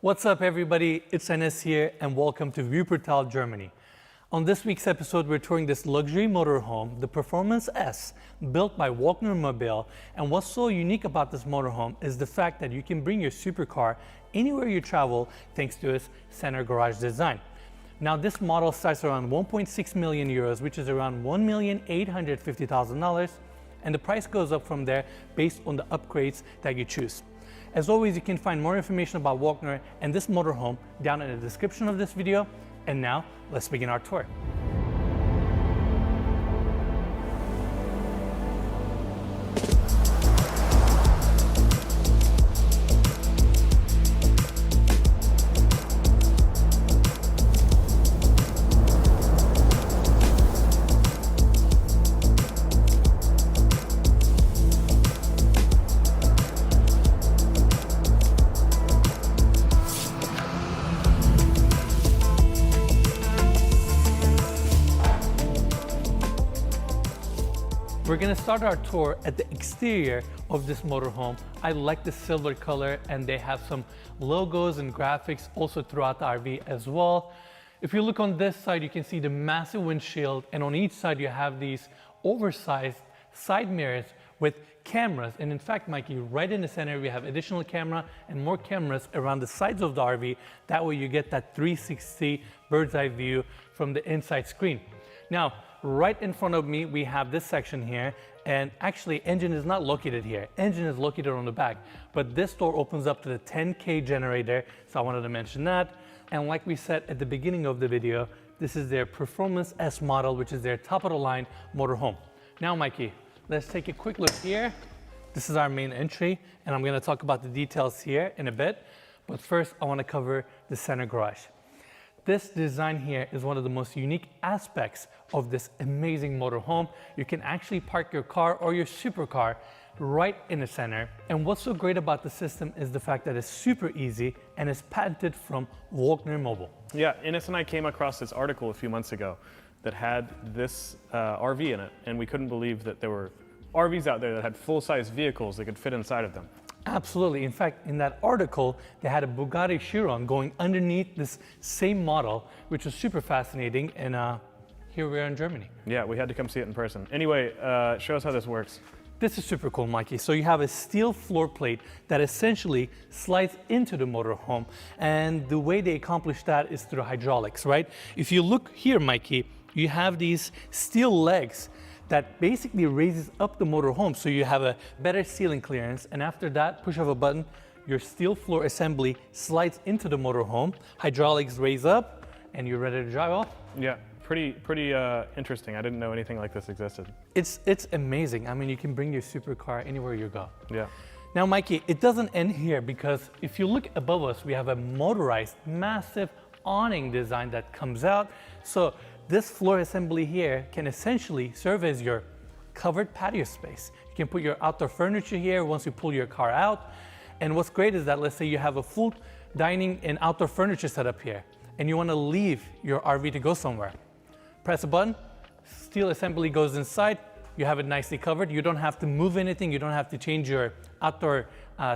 What's up everybody, it's Enes here and welcome to Wuppertal, Germany. On this week's episode, we're touring this luxury motorhome, the Performance S, built by Walkner Mobile. And what's so unique about this motorhome is the fact that you can bring your supercar anywhere you travel thanks to its center garage design. Now this model starts around 1.6 million euros, which is around $1,850,000, and the price goes up from there based on the upgrades that you choose. As always, you can find more information about Walkner and this motorhome down in the description of this video. And now, let's begin our tour. We're gonna start our tour at the exterior of this motorhome. I like the silver color, and they have some logos and graphics also throughout the RV as well. If you look on this side, you can see the massive windshield, and on each side you have these oversized side mirrors with cameras. And in fact, Mikey, right in the center we have additional camera and more cameras around the sides of the RV. That way you get that 360 bird's eye view from the inside screen. Now, right in front of me, we have this section here, and actually engine is not located here. Engine is located on the back, but this door opens up to the 10K generator, so I wanted to mention that. And like we said at the beginning of the video, this is their Performance S model, which is their top of the line motorhome. Now, Mikey, let's take a quick look here. This is our main entry, and I'm gonna talk about the details here in a bit. But first, I wanna cover the center garage. This design here is one of the most unique aspects of this amazing motorhome. You can actually park your car or your supercar right in the center. And what's so great about the system is the fact that it's super easy and it's patented from Walkner Mobile. Yeah, Enes and I came across this article a few months ago that had this RV in it, and we couldn't believe that there were RVs out there that had full-size vehicles that could fit inside of them. Absolutely. In fact, in that article, they had a Bugatti Chiron going underneath this same model, which was super fascinating. And here we are in Germany. Yeah, we had to come see it in person. Anyway, show us how this works. This is super cool, Mikey. So you have a steel floor plate that essentially slides into the motorhome. And the way they accomplish that is through hydraulics, right? If you look here, Mikey, you have these steel legs that basically raises up the motorhome, so you have a better ceiling clearance. And after that, push of a button, your steel floor assembly slides into the motorhome, hydraulics raise up, and you're ready to drive off. Yeah, pretty interesting. I didn't know anything like this existed. It's amazing. I mean, you can bring your supercar anywhere you go. Yeah. Now, Mikey, it doesn't end here, because if you look above us, we have a motorized, massive awning design that comes out. So this floor assembly here can essentially serve as your covered patio space. You can put your outdoor furniture here once you pull your car out. And what's great is that, let's say you have a full dining and outdoor furniture setup here, and you want to leave your RV to go somewhere. Press a button, steel assembly goes inside, you have it nicely covered. You don't have to move anything, you don't have to change your outdoor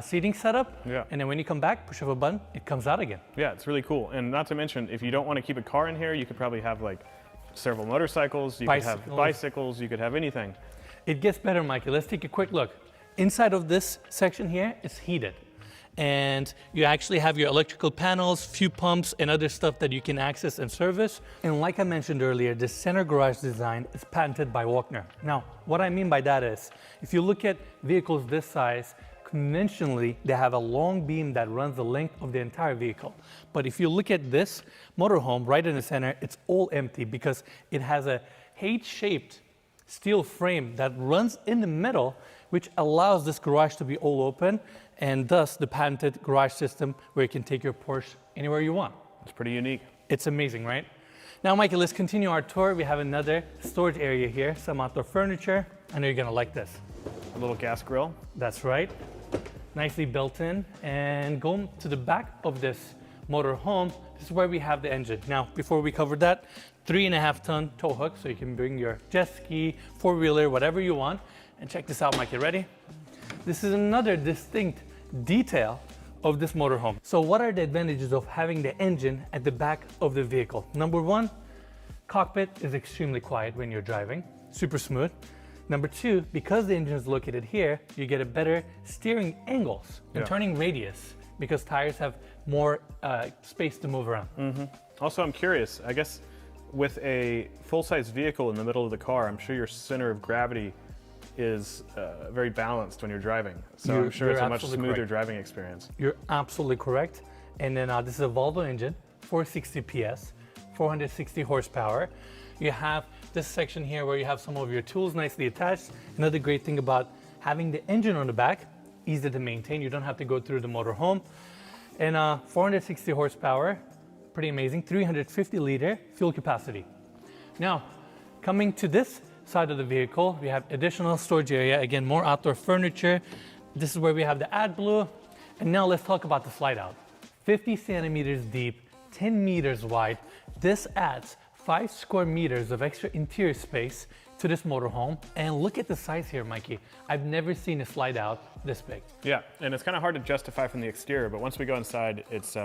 seating setup. Yeah. And then when you come back, push of a button, it comes out again. Yeah, it's really cool. And not to mention, if you don't want to keep a car in here, you could probably have like several motorcycles, you could have bicycles, you could have anything. It gets better, Mikey. Let's take a quick look. Inside of this section here, it's heated. And you actually have your electrical panels, fuel pumps, and other stuff that you can access and service. And like I mentioned earlier, the center garage design is patented by Walkner. Now, what I mean by that is, if you look at vehicles this size, conventionally, they have a long beam that runs the length of the entire vehicle. But if you look at this motorhome right in the center, it's all empty because it has a H-shaped steel frame that runs in the middle, which allows this garage to be all open, and thus the patented garage system where you can take your Porsche anywhere you want. It's pretty unique. It's amazing, right? Now, Mikey, let's continue our tour. We have another storage area here, some outdoor furniture. I know you're gonna like this. A little gas grill. That's right. Nicely built in. And going to the back of this motorhome, this is where we have the engine. Now, before we cover that, 3.5-ton tow hook, so you can bring your jet ski, four-wheeler, whatever you want. And check this out, Mike, you ready? This is another distinct detail of this motorhome. So what are the advantages of having the engine at the back of the vehicle? Number one, cockpit is extremely quiet when you're driving, super smooth. Number two, because the engine is located here, you get a better steering angles and turning radius because tires have more space to move around. Also, I'm curious, I guess with a full-size vehicle in the middle of the car, I'm sure your center of gravity is very balanced when you're driving. So I'm sure it's a much smoother driving experience. You're absolutely correct. And then this is a Volvo engine, 460 PS, 460 horsepower. You have this section here where you have some of your tools nicely attached. Another great thing about having the engine on the back, easy to maintain. You don't have to go through the motorhome. And 460 horsepower, pretty amazing, 350 liter fuel capacity. Now, coming to this side of the vehicle, we have additional storage area. Again, more outdoor furniture. This is where we have the AdBlue. And now let's talk about the slide out. 50 centimeters deep, 10 meters wide. This adds 5 square meters of extra interior space to this motorhome. And look at the size here, Mikey. I've never seen a slide out this big. Yeah, and it's kind of hard to justify from the exterior, but once we go inside, it's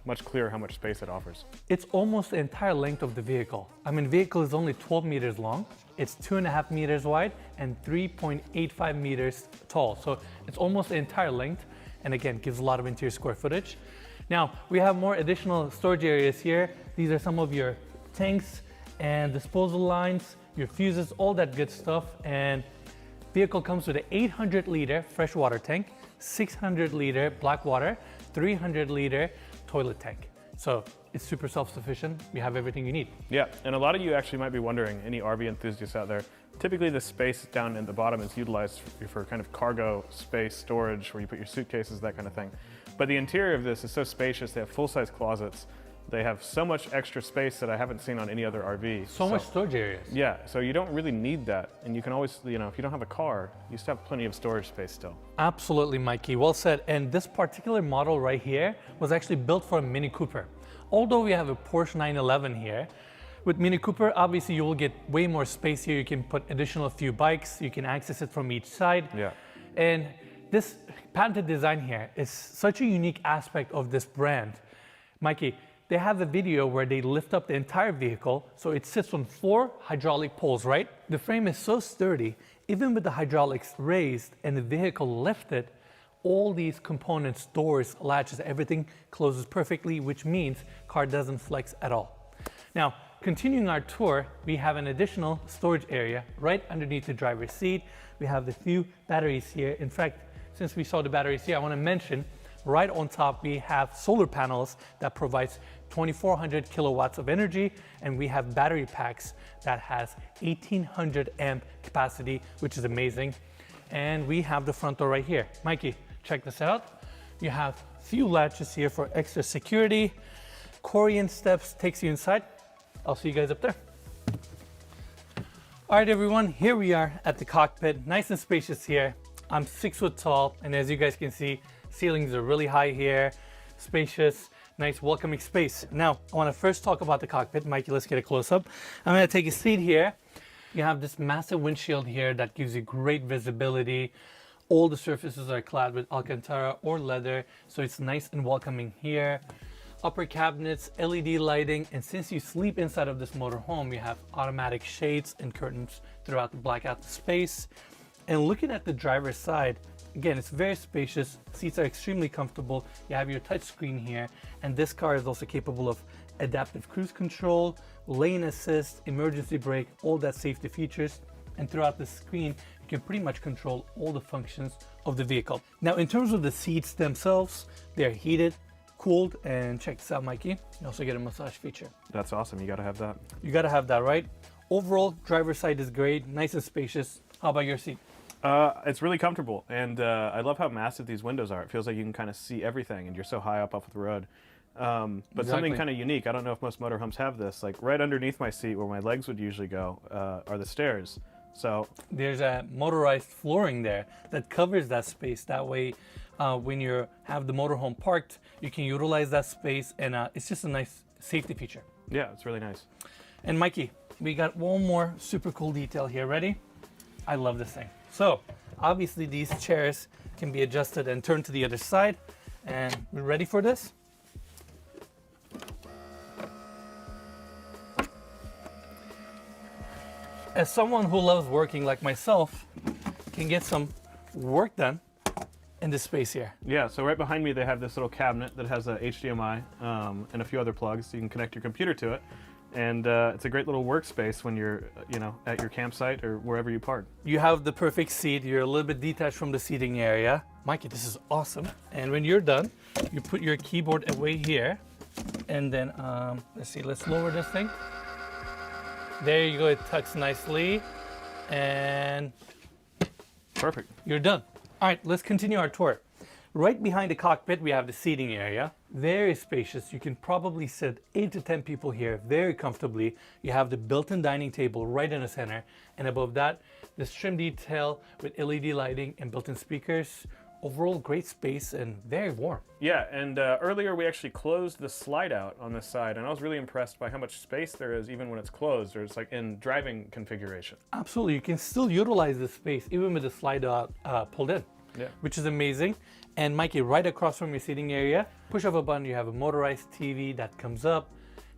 much clearer how much space it offers. It's almost the entire length of the vehicle. I mean, the vehicle is only 12 meters long. It's 2.5 meters wide and 3.85 meters tall. So it's almost the entire length. And again, gives a lot of interior square footage. Now, we have more additional storage areas here. These are some of your tanks and disposal lines, your fuses, all that good stuff. And vehicle comes with an 800 liter freshwater tank, 600 liter black water, 300 liter toilet tank. So it's super self-sufficient. You have everything you need. Yeah, and a lot of you actually might be wondering, any RV enthusiasts out there, typically the space down at the bottom is utilized for kind of cargo space storage where you put your suitcases, that kind of thing. But the interior of this is so spacious. They have full-size closets. They have so much extra space that I haven't seen on any other RV. So much storage areas. Yeah, so you don't really need that. And you can always, if you don't have a car, you still have plenty of storage space still. Absolutely, Mikey, well said. And this particular model right here was actually built for a Mini Cooper. Although we have a Porsche 911 here, with Mini Cooper, obviously you will get way more space here. You can put additional few bikes. You can access it from each side. Yeah. And this patented design here is such a unique aspect of this brand. Mikey, they have a video where they lift up the entire vehicle. So it sits on 4 hydraulic poles, right? The frame is so sturdy, even with the hydraulics raised and the vehicle lifted, all these components, doors, latches, everything closes perfectly, which means car doesn't flex at all. Now, continuing our tour, we have an additional storage area right underneath the driver's seat. We have the few batteries here. In fact, since we saw the batteries here, I want to mention right on top we have solar panels that provides 2,400 kilowatts of energy, and we have battery packs that has 1,800 amp capacity, which is amazing. And we have the front door right here. Mikey, check this out. You have few latches here for extra security. Corian steps takes you inside. I'll see you guys up there. All right, everyone, here we are at the cockpit. Nice and spacious here. I'm 6 foot tall, and as you guys can see, ceilings are really high here. Spacious, nice, welcoming space. Now, I want to first talk about the cockpit. Mikey, let's get a close up. I'm going to take a seat here. You have this massive windshield here that gives you great visibility. All the surfaces are clad with Alcantara or leather, so it's nice and welcoming here. Upper cabinets, LED lighting, and since you sleep inside of this motorhome, you have automatic shades and curtains throughout the blackout space. And looking at the driver's side, again, it's very spacious. Seats are extremely comfortable. You have your touch screen here, and this car is also capable of adaptive cruise control, lane assist, emergency brake, all that safety features. And throughout the screen, you can pretty much control all the functions of the vehicle. Now, in terms of the seats themselves, they're heated, cooled, and check this out, Mikey. You also get a massage feature. That's awesome. You got to have that. You got to have that, right? Overall, driver's side is great, nice and spacious. How about your seat? It's really comfortable, and I love how massive these windows are. It feels like you can kind of see everything, and you're so high up off the road. But something kind of unique, I don't know if most motorhomes have this, like right underneath my seat where my legs would usually go are the stairs. So there's a motorized flooring there that covers that space. That way, when you have the motorhome parked, you can utilize that space, and it's just a nice safety feature. Yeah, it's really nice. And Mikey, we got one more super cool detail here. Ready? I love this thing. So obviously these chairs can be adjusted and turned to the other side. And we're ready for this? As someone who loves working like myself, can get some work done in this space here. Yeah, so right behind me they have this little cabinet that has a HDMI and a few other plugs, so you can connect your computer to it. And it's a great little workspace when you're, at your campsite or wherever you park. You have the perfect seat. You're a little bit detached from the seating area. Mikey, this is awesome. And when you're done, you put your keyboard away here. And then, let's lower this thing. There you go, it tucks nicely. And Perfect. you're done. All right, let's continue our tour. Right behind the cockpit, we have the seating area. Very spacious. You can probably sit 8 to 10 people here very comfortably. You have the built-in dining table right in the center. And above that, this trim detail with LED lighting and built-in speakers. Overall, great space and very warm. Yeah, and earlier we actually closed the slide out on this side, and I was really impressed by how much space there is even when it's closed, or it's like in driving configuration. Absolutely, you can still utilize this space even with the slide out pulled in, Yeah. which is amazing. And Mikey, right across from your seating area, push of a button, you have a motorized TV that comes up.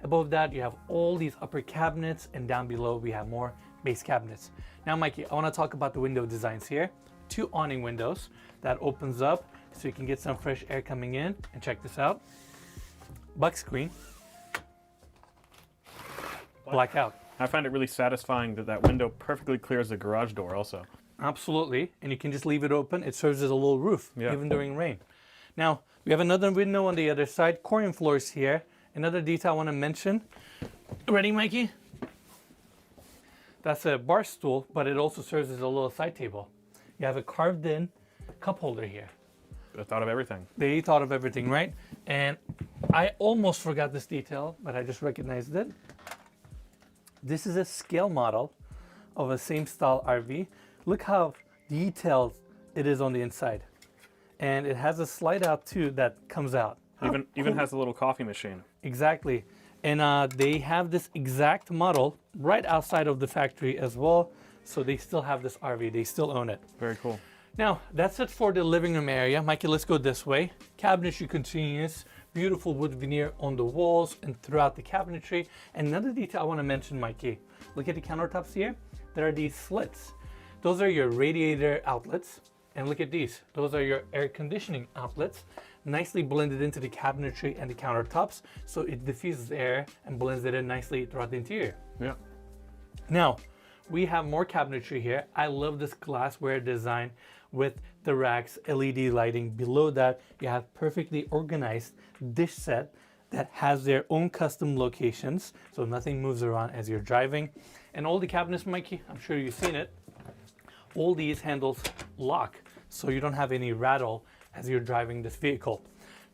Above that, you have all these upper cabinets, and down below we have more base cabinets. Now, Mikey, I want to talk about the window designs here. 2 awning windows that opens up so you can get some fresh air coming in. And check this out. Buck screen. Blackout. I find it really satisfying that that window perfectly clears the garage door also. Absolutely. And you can just leave it open. It serves as a little roof, Yeah. even during rain. Now, we have another window on the other side. Corian floors here. Another detail I want to mention. Ready, Mikey? That's a bar stool, but it also serves as a little side table. You have a carved in cup holder here. I thought of everything. They thought of everything, right? And I almost forgot this detail, but I just recognized it. This is a scale model of a same style RV. Look how detailed it is on the inside. And it has a slide out too that comes out. Even has a little coffee machine. Exactly. And they have this exact model right outside of the factory as well. So they still have this RV, they still own it. Very cool. Now, that's it for the living room area. Mikey, let's go this way. Cabinetry continues. Beautiful wood veneer on the walls and throughout the cabinetry. And another detail I want to mention, Mikey. Look at the countertops here. There are these slits. Those are your radiator outlets. And look at these. Those are your air conditioning outlets. Nicely blended into the cabinetry and the countertops. So it diffuses air and blends it in nicely throughout the interior. Yeah. Now, we have more cabinetry here. I love this glassware design with the racks, LED lighting. Below that, you have perfectly organized dish set that has their own custom locations, so nothing moves around as you're driving. And all the cabinets, Mikey, I'm sure you've seen it, all these handles lock, so you don't have any rattle as you're driving this vehicle.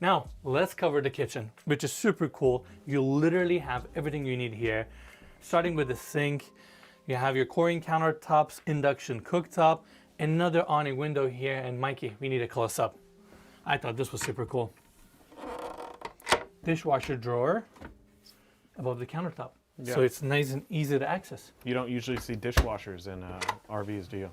Now, let's cover the kitchen, which is super cool. You literally have everything you need here, starting with the sink. You have your Corian countertops, induction cooktop, another awning window here, and Mikey, we need a close-up. I thought this was super cool. Dishwasher drawer above the countertop. Yeah. So it's nice and easy to access. You don't usually see dishwashers in RVs, do you?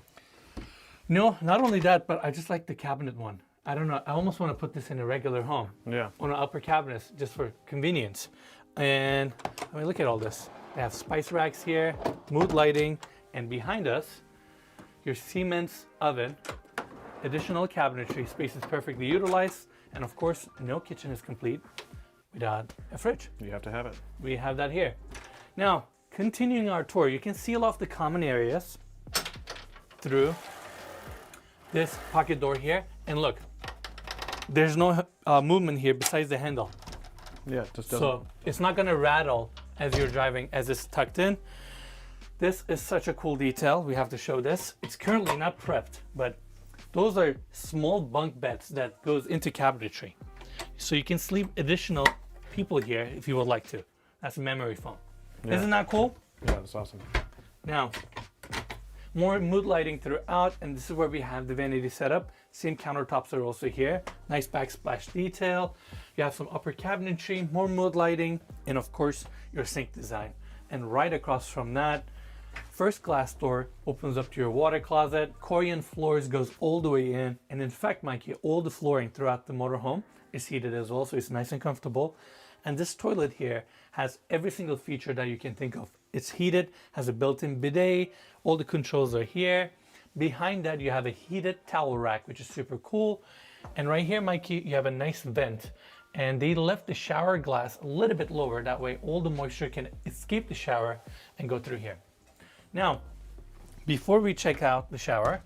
No, not only that, but I just like the cabinet one. I don't know, I almost want to put this in a regular home. Yeah. On the upper cabinets, just for convenience. And I mean, look at all this. They have spice racks here, mood lighting, and behind us, your Siemens oven, additional cabinetry, space is perfectly utilized, and of course, no kitchen is complete without a fridge. You have to have it. We have that here. Now, continuing our tour, you can seal off the common areas through this pocket door here, and look, there's no movement here besides the handle. Yeah, it just doesn't. So it's not gonna rattle as you're driving as it's tucked in. This is such a cool detail. We have to show this. It's currently not prepped, but those are small bunk beds that goes into cabinetry. So you can sleep additional people here if you would like to. That's a memory foam. Yeah. Isn't that cool? Yeah, that's awesome. Now, more mood lighting throughout, and this is where we have the vanity setup. Same countertops are also here. Nice backsplash detail. You have some upper cabinetry, more mood lighting, and of course, your sink design. And right across from that, first glass door opens up to your water closet. Corian floors goes all the way in. And in fact, Mikey, all the flooring throughout the motorhome is heated as well, so it's nice and comfortable. And this toilet here has every single feature that you can think of. It's heated, has a built-in bidet, all the controls are here. Behind that, you have a heated towel rack, which is super cool. And right here, Mikey, you have a nice vent. And they left the shower glass a little bit lower. That way, all the moisture can escape the shower and go through here. Now, before we check out the shower,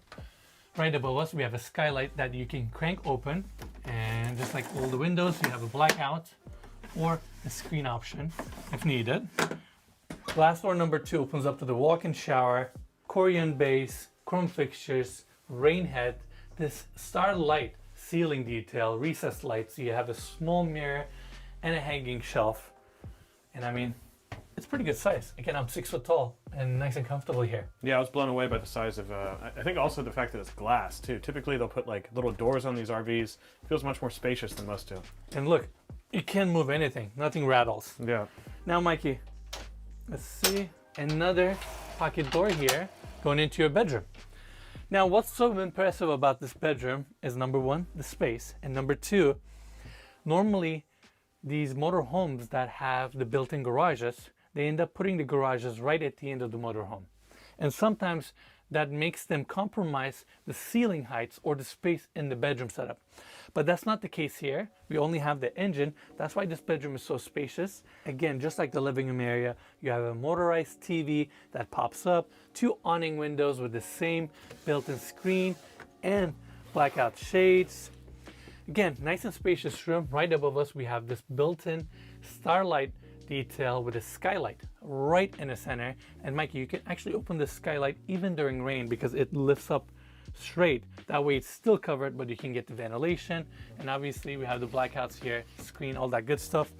right above us, we have a skylight that you can crank open. And just like all the windows, you have a blackout or a screen option if needed. Glass door number 2 opens up to the walk-in shower, Corian base, chrome fixtures, rain head, this starlight ceiling detail, recessed light, so you have a small mirror and a hanging shelf. And I mean, it's pretty good size. Again, I'm 6 foot tall and nice and comfortable here. Yeah, I was blown away by the size of, I think also the fact that it's glass too. Typically they'll put like little doors on these RVs. It feels much more spacious than most do. And look, you can't move anything, nothing rattles. Yeah. Now, Mikey, let's see, another pocket door here going into your bedroom. Now, what's so impressive about this bedroom is number 1, the space, and number 2, normally these motorhomes that have the built-in garages, they end up putting the garages right at the end of the motorhome. And sometimes that makes them compromise the ceiling heights or the space in the bedroom setup. But that's not the case here. We only have the engine. That's why this bedroom is so spacious. Again, just like the living room area, you have a motorized TV that pops up, 2 awning windows with the same built-in screen and blackout shades. Again, nice and spacious room. Right above us, we have this built-in starlight detail with a skylight right in the center. And Mikey, you can actually open the skylight even during rain because it lifts up straight. That way it's still covered, but you can get the ventilation. And obviously we have the blackouts here, screen, all that good stuff.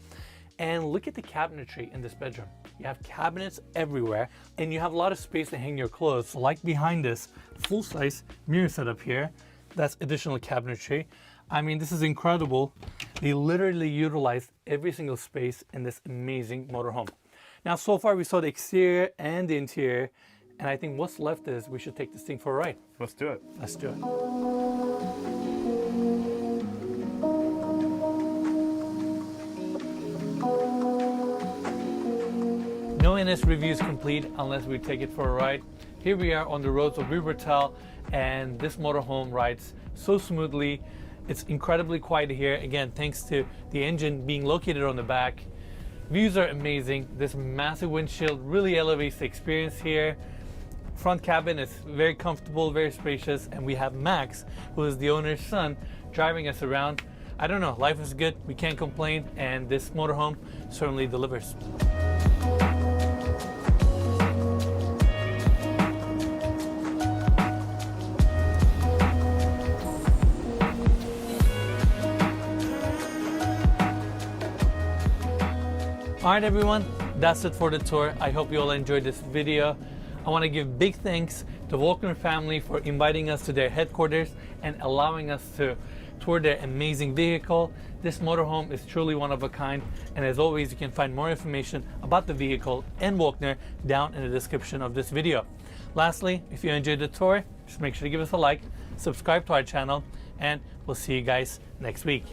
And look at the cabinetry in this bedroom. You have cabinets everywhere and you have a lot of space to hang your clothes. Like behind this full-size mirror setup here, that's additional cabinetry. I mean, this is incredible. They literally utilized every single space in this amazing motorhome. Now, so far we saw the exterior and the interior, and I think what's left is we should take this thing for a ride. Let's do it. Let's do it. No NS review is complete unless we take it for a ride. Here we are on the roads of Wuppertal, and this motorhome rides so smoothly. It's incredibly quiet here, again, thanks to the engine being located on the back. Views are amazing. This massive windshield really elevates the experience here. Front cabin is very comfortable, very spacious, and we have Max, who is the owner's son, driving us around. I don't know, life is good, we can't complain, and this motorhome certainly delivers. Alright everyone, that's it for the tour. I hope you all enjoyed this video. I want to give big thanks to Volkner family for inviting us to their headquarters and allowing us to tour their amazing vehicle. This motorhome is truly one of a kind, and as always, you can find more information about the vehicle and Volkner down in the description of this video. Lastly, if you enjoyed the tour, just make sure to give us a like, subscribe to our channel, and we'll see you guys next week.